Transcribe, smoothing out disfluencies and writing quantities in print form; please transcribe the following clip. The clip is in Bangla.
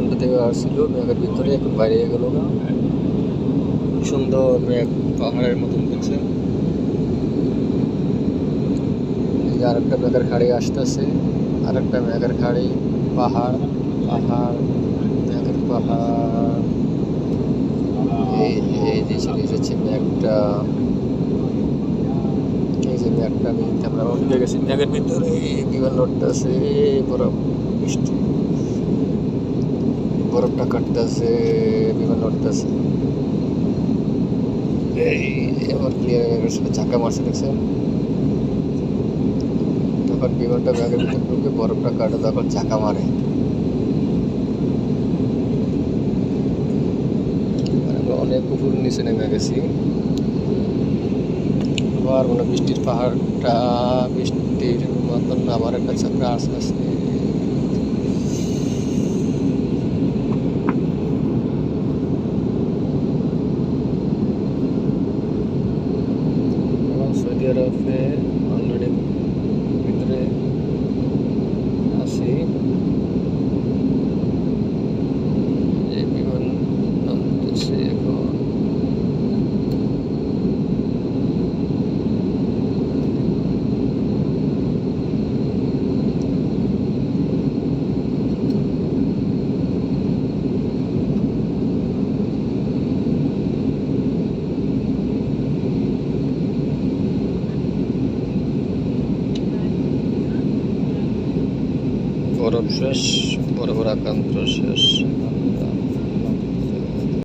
ওখানটা থেকে আসছিল মেঘের ভিতরে, এখন বাইরে গেল না। সুন্দর মেঘ, পাহাড়ের মতন দেখছে। আর একটা মেঘের খাড়ি আসতেছে, আর একটা মেঘের খাড়ি, পাহাড় পাহাড়, মেঘের পাহাড়। এই যে চলে যাচ্ছে মেঘটা, এই যে মেঘটা আমি ক্যামেরা উঠে গেছি মেঘের ভিতরে, বিমান লড়তেছে, বরফ বৃষ্টি, বরফটা কাটতেছে, বিমান লড়তেছে। এই এবার ক্লিয়ার হয়ে গেছে, ঝাঁকা মারছে দেখছেন। তখন বিমানটা মেঘের ভিতরে ঢুকে বরফটা কাটে, তখন ঝাঁকা মারে। অনেক উপর নিচে নেমে গেছি। আবার মনে বৃষ্টির পাহাড়টা, বৃষ্টির মতন আমার একটা চাপড়া আস্তে আস্তে। সৌদি আরবে অলরেডি ভিতরে আছি। এই বিমান নামতেছে এখন। বরফ শেষ, বড় বড় আকান্ত শেষ।